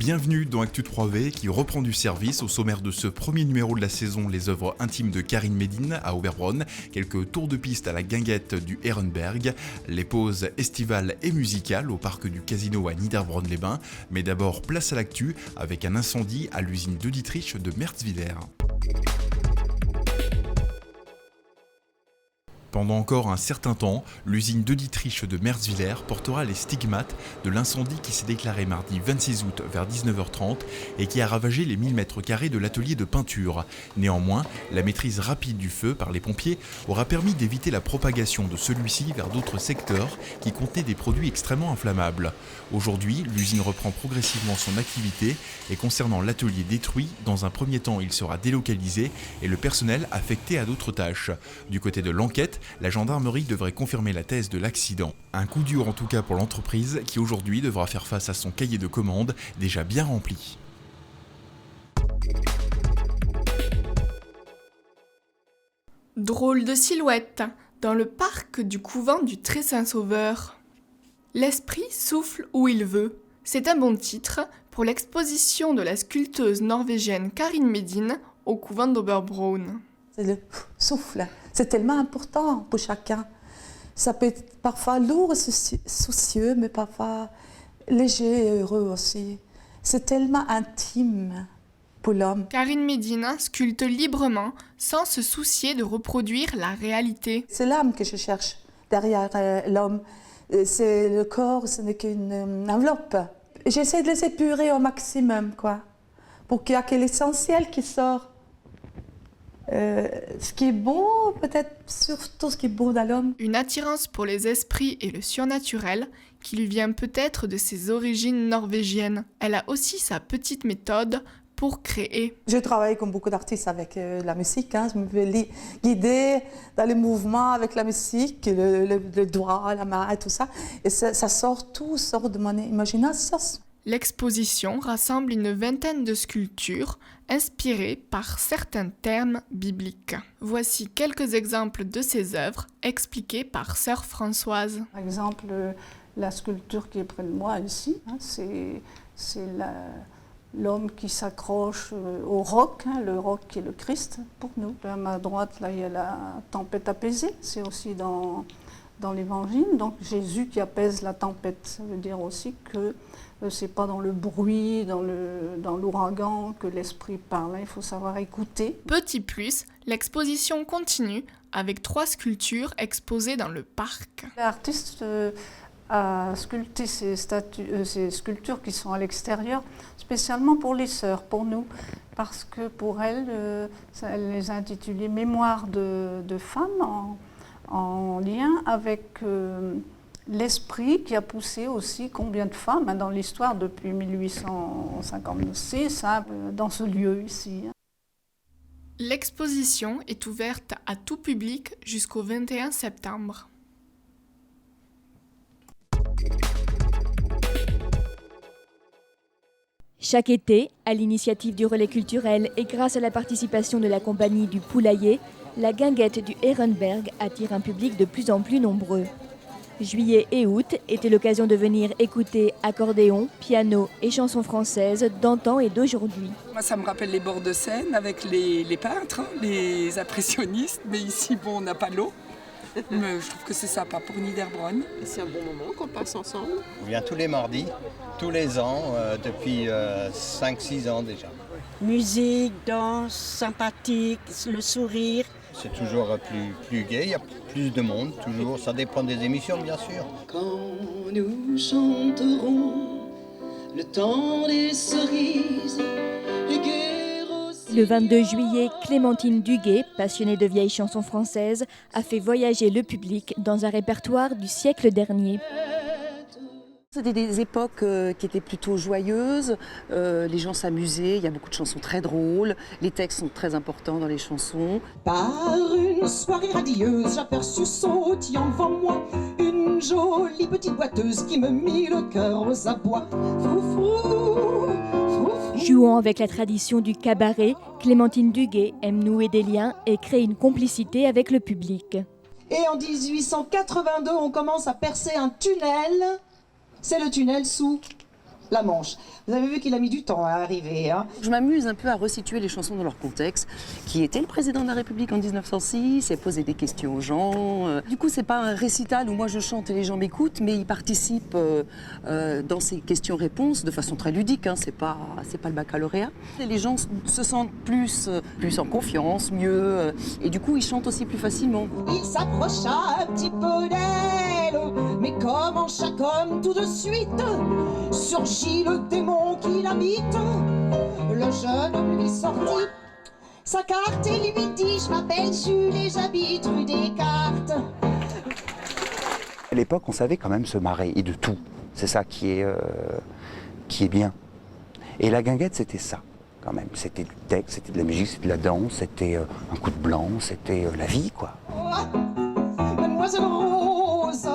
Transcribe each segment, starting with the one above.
Bienvenue dans Actu 3V qui reprend du service. Au sommaire de ce premier numéro de la saison, les œuvres intimes de Karine Médine à Oberbronn, quelques tours de piste à la guinguette du Ehrenberg, les pauses estivales et musicales au parc du Casino à Niederbronn-les-Bains. Mais d'abord, place à l'actu avec un incendie à l'usine de Dietrich de Merzwiller. Pendant encore un certain temps, l'usine de Dietrich de Merzwiller portera les stigmates de l'incendie qui s'est déclaré mardi 26 août vers 19h30 et qui a ravagé les 1000 m² de l'atelier de peinture. Néanmoins, la maîtrise rapide du feu par les pompiers aura permis d'éviter la propagation de celui-ci vers d'autres secteurs qui contenaient des produits extrêmement inflammables. Aujourd'hui, l'usine reprend progressivement son activité et concernant l'atelier détruit, dans un premier temps il sera délocalisé et le personnel affecté à d'autres tâches. Du côté de l'enquête, la gendarmerie devrait confirmer la thèse de l'accident. Un coup dur en tout cas pour l'entreprise qui aujourd'hui devra faire face à son cahier de commandes déjà bien rempli. Drôle de silhouette dans le parc du couvent du Très-Saint-Sauveur. L'esprit souffle où il veut. C'est un bon titre pour l'exposition de la sculpteuse norvégienne Karine Médine au couvent d'Oberbronn. C'est le souffle. C'est tellement important pour chacun. Ça peut être parfois lourd et soucieux, mais parfois léger et heureux aussi. C'est tellement intime pour l'homme. Karine Médine sculpte librement, sans se soucier de reproduire la réalité. C'est l'âme que je cherche derrière l'homme. C'est le corps, ce n'est qu'une enveloppe. J'essaie de les épurer au maximum, pour qu'il y ait que l'essentiel qui sort. Ce qui est beau, peut-être surtout ce qui est beau dans l'homme. Une attirance pour les esprits et le surnaturel qui lui vient peut-être de ses origines norvégiennes. Elle a aussi sa petite méthode pour créer. Je travaille comme beaucoup d'artistes avec la musique. Je me fais guider dans les mouvements avec la musique, le doigt, la main et tout ça. Et tout sort de mon imagination. L'exposition rassemble une vingtaine de sculptures inspirées par certains termes bibliques. Voici quelques exemples de ces œuvres expliquées par Sœur Françoise. Par exemple, la sculpture qui est près de moi ici, c'est l'homme qui s'accroche au roc, le roc qui est le Christ pour nous. À ma droite, là, il y a la tempête apaisée, c'est aussi dans l'Évangile. Donc Jésus qui apaise la tempête, ça veut dire aussi que c'est pas dans le bruit, dans l'ouragan que l'esprit parle. Il faut savoir écouter. Petit plus, l'exposition continue avec 3 sculptures exposées dans le parc. L'artiste a sculpté ces sculptures qui sont à l'extérieur, spécialement pour les sœurs, pour nous, parce que pour elles, elle les a intitulées Mémoire de femmes en lien avec l'esprit qui a poussé aussi combien de femmes dans l'histoire depuis 1856 dans ce lieu ici. L'exposition est ouverte à tout public jusqu'au 21 septembre. Chaque été, à l'initiative du Relais culturel et grâce à la participation de la compagnie du Poulailler, la guinguette du Ehrenberg attire un public de plus en plus nombreux. Juillet et août était l'occasion de venir écouter accordéon, piano et chansons françaises d'antan et d'aujourd'hui. Moi, ça me rappelle les bords de Seine avec les peintres, les impressionnistes, mais ici, on n'a pas l'eau. Mais je trouve que c'est sympa pour Niederbronn. C'est un bon moment qu'on passe ensemble. On vient tous les mardis, tous les ans, depuis 5-6 ans déjà. Musique, danse, sympathique, le sourire. C'est toujours plus gai, il y a plus de monde, toujours. Ça dépend des émissions, bien sûr. Quand nous chanterons le temps des cerises, le 22 juillet, Clémentine Duguet, passionnée de vieilles chansons françaises, a fait voyager le public dans un répertoire du siècle dernier. C'était des époques qui étaient plutôt joyeuses, les gens s'amusaient, il y a beaucoup de chansons très drôles, les textes sont très importants dans les chansons. Par une soirée radieuse, j'aperçus sautillant devant moi une jolie petite boiteuse qui me mit le cœur aux abois. Jouant avec la tradition du cabaret, Clémentine Duguet aime nouer des liens et créer une complicité avec le public. Et en 1882, on commence à percer un tunnel. C'est le tunnel sous la Manche. Vous avez vu qu'il a mis du temps à arriver. Hein. Je m'amuse un peu à resituer les chansons dans leur contexte. Qui était le président de la République en 1906 et poser des questions aux gens. Du coup, c'est pas un récital où moi je chante et les gens m'écoutent, mais ils participent dans ces questions-réponses de façon très ludique. Hein. C'est pas le baccalauréat. Et les gens se sentent plus en confiance, mieux, et du coup, ils chantent aussi plus facilement. Il s'approcha un petit peu d'elle, mais comme en chaque homme tout de suite surgit le démon qui l'habite. Le jeune homme lui sortit sa carte et lui dit: je m'appelle Jules et j'habite rue Descartes. À l'époque, on savait quand même se marrer, et de tout. C'est ça qui est bien. Et la guinguette, c'était ça, quand même. C'était du texte, c'était de la musique, c'était de la danse, c'était un coup de blanc, c'était la vie, quoi. Mademoiselle Rose.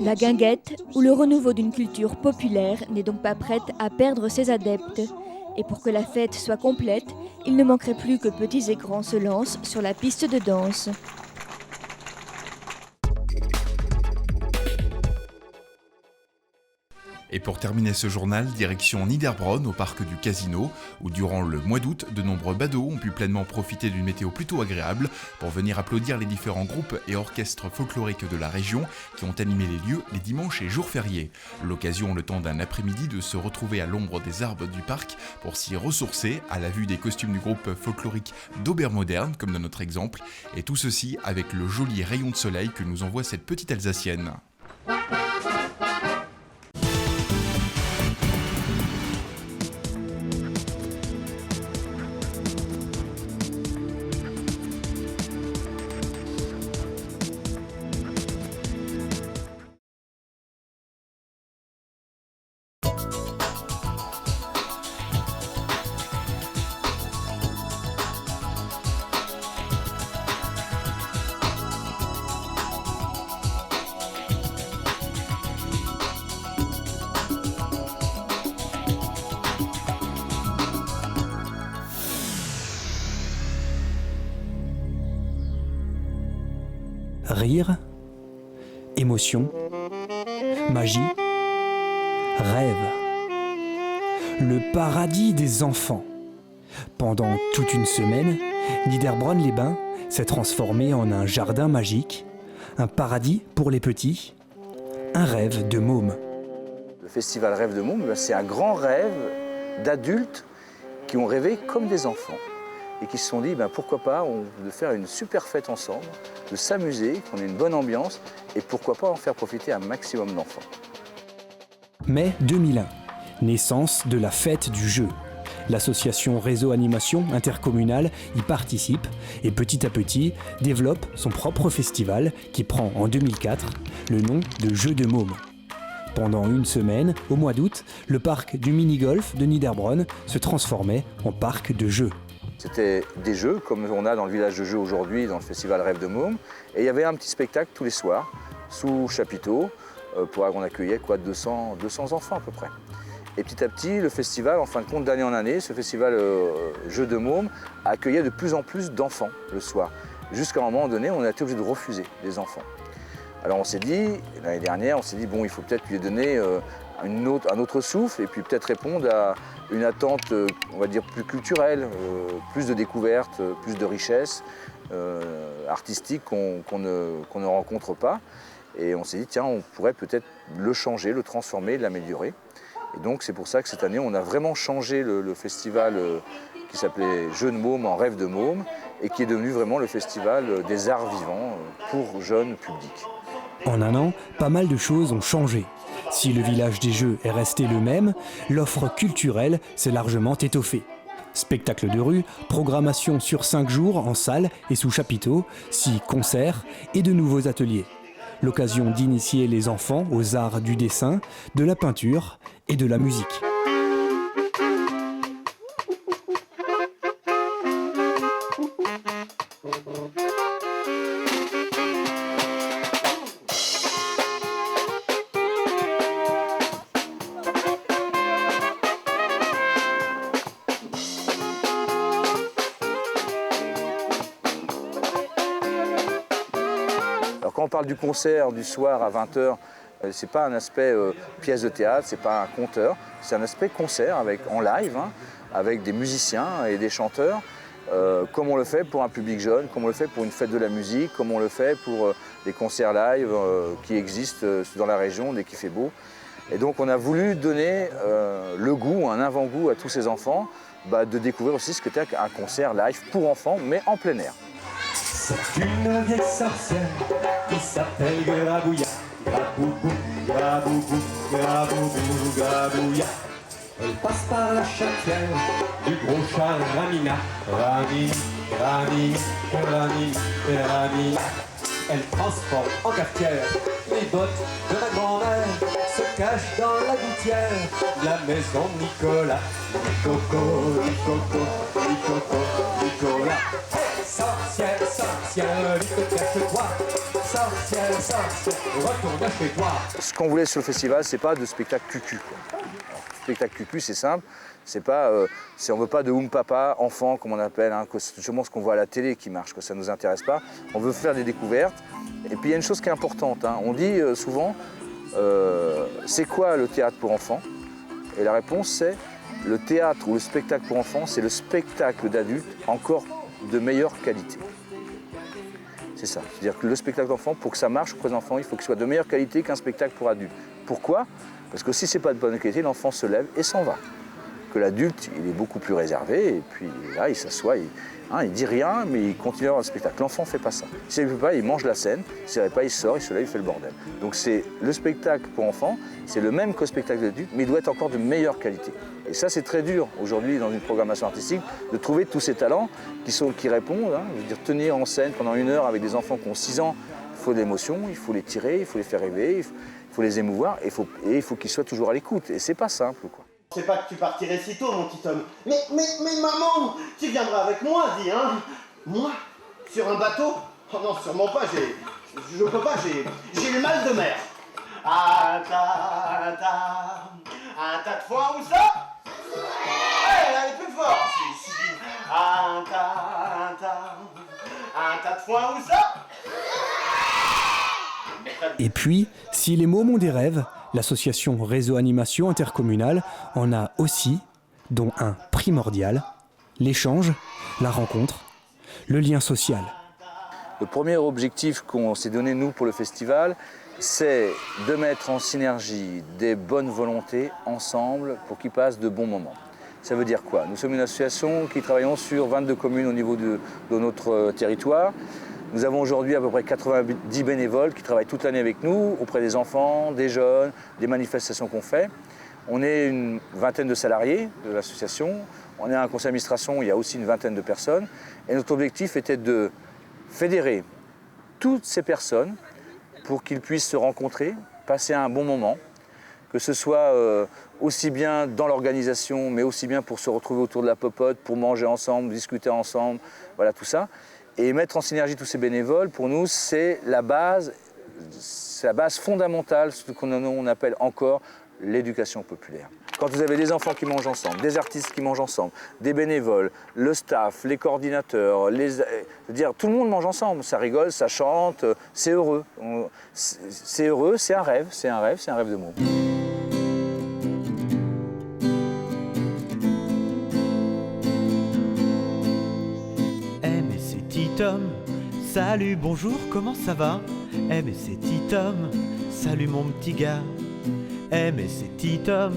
La guinguette, ou le renouveau d'une culture populaire, n'est donc pas prête à perdre ses adeptes. Et pour que la fête soit complète, il ne manquerait plus que petits et grands se lancent sur la piste de danse. Et pour terminer ce journal, direction Niederbronn, au parc du Casino, où durant le mois d'août, de nombreux badauds ont pu pleinement profiter d'une météo plutôt agréable pour venir applaudir les différents groupes et orchestres folkloriques de la région qui ont animé les lieux les dimanches et jours fériés. L'occasion, le temps d'un après-midi, de se retrouver à l'ombre des arbres du parc pour s'y ressourcer à la vue des costumes du groupe folklorique d'Obermodern, comme dans notre exemple, et tout ceci avec le joli rayon de soleil que nous envoie cette petite Alsacienne. Rire, émotion, magie, rêve. Le paradis des enfants. Pendant toute une semaine, Niederbronn-les-Bains s'est transformé en un jardin magique, un paradis pour les petits, un rêve de môme. Le festival Rêve de Môme, c'est un grand rêve d'adultes qui ont rêvé comme des enfants et qui se sont dit pourquoi pas de faire une super fête ensemble, de s'amuser, qu'on ait une bonne ambiance et pourquoi pas en faire profiter un maximum d'enfants. Mai 2001, naissance de la fête du jeu. L'association Réseau Animation Intercommunale y participe et petit à petit développe son propre festival qui prend en 2004 le nom de Jeux de Môme. Pendant une semaine, au mois d'août, le parc du mini-golf de Niederbronn se transformait en parc de jeux. C'était des jeux, comme on a dans le village de jeux aujourd'hui, dans le festival Rêve de Môme. Et il y avait un petit spectacle tous les soirs, sous chapiteau, pour qu'on accueillait 200 enfants à peu près. Et petit à petit, le festival, en fin de compte, d'année en année, ce festival Jeux de Môme accueillait de plus en plus d'enfants le soir. Jusqu'à un moment donné, on a été obligé de refuser les enfants. Alors on s'est dit, l'année dernière, il faut peut-être lui donner un autre souffle et puis peut-être répondre à une attente, on va dire, plus culturelle, plus de découvertes, plus de richesses artistiques qu'on ne rencontre pas. Et on s'est dit, tiens, on pourrait peut-être le changer, le transformer, l'améliorer. Et donc c'est pour ça que cette année, on a vraiment changé le festival qui s'appelait Jeux de Môme en Rêve de Môme et qui est devenu vraiment le festival des arts vivants pour jeunes publics. En un an, pas mal de choses ont changé. Si le village des Jeux est resté le même, l'offre culturelle s'est largement étoffée. Spectacles de rue, programmation sur 5 jours en salle et sous chapiteau, 6 concerts et de nouveaux ateliers. L'occasion d'initier les enfants aux arts du dessin, de la peinture et de la musique. Alors quand on parle du concert du soir à 20h, C'est pas un aspect pièce de théâtre, c'est pas un conteur, c'est un aspect concert en live, hein, avec des musiciens et des chanteurs, comme on le fait pour un public jeune, comme on le fait pour une fête de la musique, comme on le fait pour des concerts live qui existent dans la région dès qu'il fait beau. Et donc on a voulu donner le goût, un avant-goût à tous ces enfants, de découvrir aussi ce qu'était un concert live pour enfants, mais en plein air. C'est une vieille sorcière qui s'appelle Grabouilla. Graboubou, graboubou, graboubou, grabouilla. Elle passe par la chatière du gros chat Ramina. Rami, Rami, Rami, Rami. Elle transforme en cafetière les bottes de ma grand-mère. Se cache dans la gouttière de la maison de Nicolas. Nicoco, Nicoco, Nicoco, Nicolas. Hey, sorcière, sorcière, Nicoco, cache-toi. Sorcière, sorcière, retourne chez toi. Ce qu'on voulait sur le festival, c'est pas de spectacle cucu, quoi. Spectacle cucu, c'est simple. On veut pas de Oum Papa, enfant, comme on appelle, hein, c'est justement ce qu'on voit à la télé qui marche, que ça ne nous intéresse pas. On veut faire des découvertes. Et puis il y a une chose qui est importante, hein. On dit souvent, c'est quoi le théâtre pour enfants? Et la réponse c'est, le théâtre ou le spectacle pour enfants, c'est le spectacle d'adultes encore de meilleure qualité. C'est ça. C'est-à-dire que le spectacle d'enfants, pour que ça marche auprès des enfants, il faut qu'il soit de meilleure qualité qu'un spectacle pour adultes. Pourquoi? Parce que si c'est pas de bonne qualité, l'enfant se lève et s'en va. Que l'adulte, il est beaucoup plus réservé, et puis là, il s'assoit, il dit rien, mais il continue à avoir le spectacle. L'enfant ne fait pas ça. S'il ne veut pas, il mange la scène. S'il ne veut pas, il sort, il se lève, il fait le bordel. Donc c'est le spectacle pour enfants, c'est le même que le spectacle d'adulte, mais il doit être encore de meilleure qualité. Et ça, c'est très dur aujourd'hui dans une programmation artistique de trouver tous ces talents qui répondent. Hein, je veux dire, tenir en scène pendant 1 heure avec des enfants qui ont 6 ans, il faut de l'émotion, il faut les tirer, il faut les faire rêver, il faut les émouvoir, et il faut qu'ils soient toujours à l'écoute. Et c'est pas simple, quoi. C'est pas que tu partirais si tôt, mon petit homme. Mais maman, tu viendras avec moi, dis, hein. Moi, sur un bateau? Oh non, sûrement pas, je peux pas, j'ai le mal de mer. Un tas de foin, où ça? Ouais, elle est plus fort. Un tas de foin, où ça? Et puis, si les mômes ont des rêves, l'association Réseau Animation Intercommunale en a aussi, dont un primordial, l'échange, la rencontre, le lien social. Le premier objectif qu'on s'est donné, nous, pour le festival, c'est de mettre en synergie des bonnes volontés ensemble pour qu'ils passent de bons moments. Ça veut dire quoi? Nous sommes une association qui travaillons sur 22 communes au niveau de notre territoire. Nous avons aujourd'hui à peu près 90 bénévoles qui travaillent toute l'année avec nous, auprès des enfants, des jeunes, des manifestations qu'on fait. On est une vingtaine de salariés de l'association. On est un conseil d'administration où il y a aussi une vingtaine de personnes. Et notre objectif était de fédérer toutes ces personnes pour qu'ils puissent se rencontrer, passer un bon moment, que ce soit aussi bien dans l'organisation, mais aussi bien pour se retrouver autour de la popote, pour manger ensemble, discuter ensemble, voilà tout ça. Et mettre en synergie tous ces bénévoles, pour nous, c'est la base fondamentale, ce qu'on appelle encore l'éducation populaire. Quand vous avez des enfants qui mangent ensemble, des artistes qui mangent ensemble, des bénévoles, le staff, les coordinateurs, tout le monde mange ensemble, ça rigole, ça chante, c'est heureux. C'est heureux, c'est un rêve de mots. Tom, salut, bonjour, comment ça va? Eh mais c'est Titom, salut mon petit gars. Eh mais c'est Titom,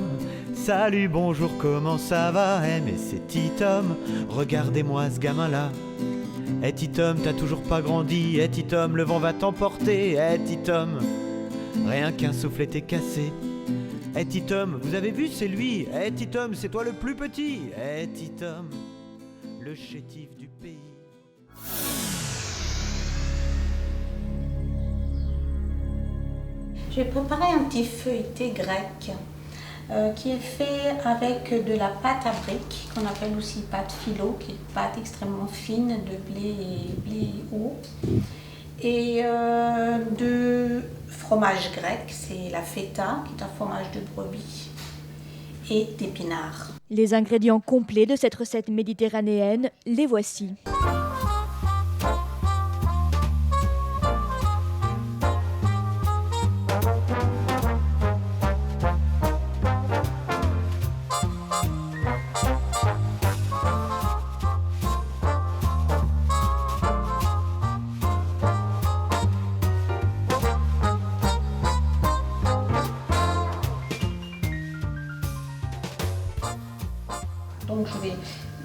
salut, bonjour, comment ça va? Eh mais c'est Titom, regardez-moi ce gamin-là. Eh Titom, t'as toujours pas grandi. Eh Titom, le vent va t'emporter. Eh Titom, rien qu'un soufflet t'est cassé. Eh Titom, vous avez vu, c'est lui. Eh Titom, c'est toi le plus petit. Eh Titom, le chétif du pays. J'ai préparé un petit feuilleté grec qui est fait avec de la pâte à briques, qu'on appelle aussi pâte philo, qui est une pâte extrêmement fine de blé haut, et de fromage grec, c'est la feta, qui est un fromage de brebis, et d'épinards. Les ingrédients complets de cette recette méditerranéenne, les voici.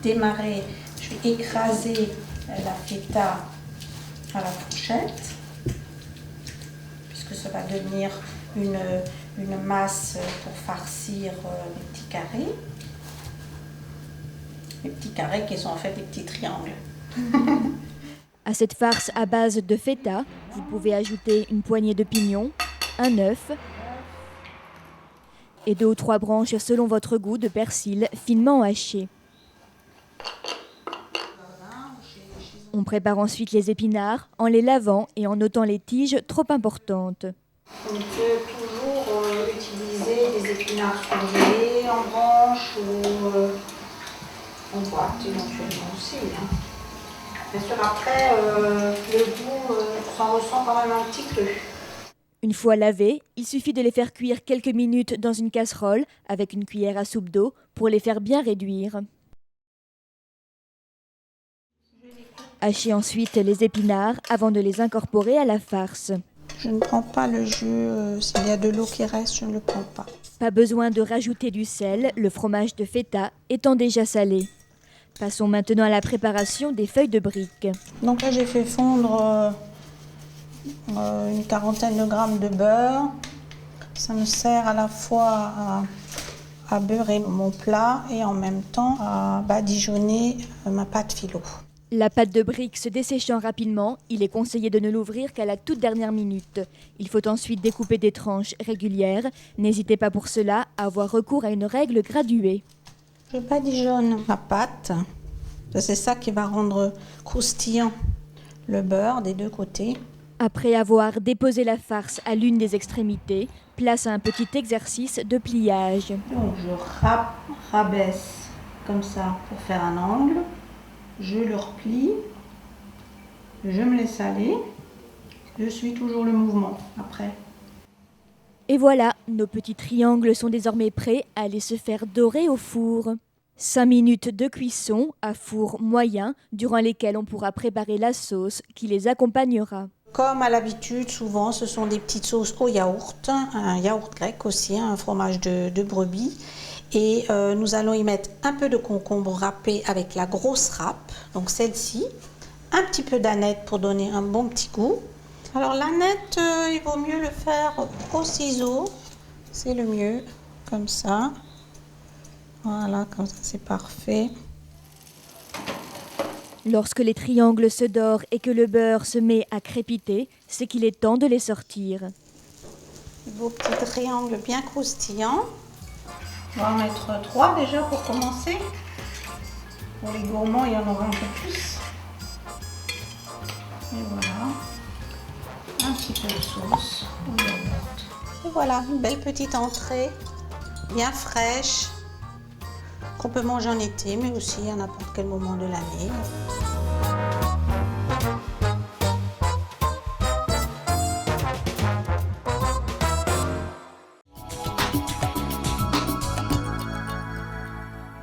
démarrer, je vais écraser la feta à la fourchette, puisque ça va devenir une masse pour farcir les petits carrés. Les petits carrés qui sont en fait des petits triangles. À cette farce à base de feta, vous pouvez ajouter une poignée de pignons, un œuf et 2 ou 3 branches selon votre goût de persil finement hachées. On prépare ensuite les épinards en les lavant et en ôtant les tiges trop importantes. On peut toujours utiliser des épinards surgelés en branches ou en boîte éventuellement aussi. Bien sûr, après, le goût s'en ressent quand même un petit peu. Une fois lavés, il suffit de les faire cuire quelques minutes dans une casserole avec une cuillère à soupe d'eau pour les faire bien réduire. Hachez ensuite les épinards avant de les incorporer à la farce. Je ne prends pas le jus, s'il y a de l'eau qui reste, je ne le prends pas. Pas besoin de rajouter du sel, le fromage de feta étant déjà salé. Passons maintenant à la préparation des feuilles de briques. Donc là j'ai fait fondre une quarantaine de grammes de beurre. Ça me sert à la fois à beurrer mon plat et en même temps à badigeonner ma pâte philo. La pâte de briques se desséchant rapidement, il est conseillé de ne l'ouvrir qu'à la toute dernière minute. Il faut ensuite découper des tranches régulières. N'hésitez pas pour cela à avoir recours à une règle graduée. Je badigeonne ma pâte. C'est ça qui va rendre croustillant le beurre des 2 côtés. Après avoir déposé la farce à l'une des extrémités, place à un petit exercice de pliage. Donc je rabaisse comme ça pour faire un angle. Je le replie. Je me laisse aller. Je suis toujours le mouvement après. Et voilà, nos petits triangles sont désormais prêts à aller se faire dorer au four. 5 minutes de cuisson à four moyen, durant lesquelles on pourra préparer la sauce qui les accompagnera. Comme à l'habitude, souvent, ce sont des petites sauces au yaourt, un yaourt grec aussi, un fromage de brebis. Et nous allons y mettre un peu de concombre râpé avec la grosse râpe, donc celle-ci. Un petit peu d'aneth pour donner un bon petit goût. Alors l'aneth, il vaut mieux le faire au ciseau, c'est le mieux, comme ça. Voilà, comme ça c'est parfait. Lorsque les triangles se dorent et que le beurre se met à crépiter, c'est qu'il est temps de les sortir. Vos petits triangles bien croustillants. On va en mettre 3 déjà pour commencer. Pour les gourmands, il y en aura un peu plus. Et voilà. Un petit peu de sauce au yaourt. Et voilà, une belle petite entrée, bien fraîche, qu'on peut manger en été, mais aussi à n'importe quel moment de l'année.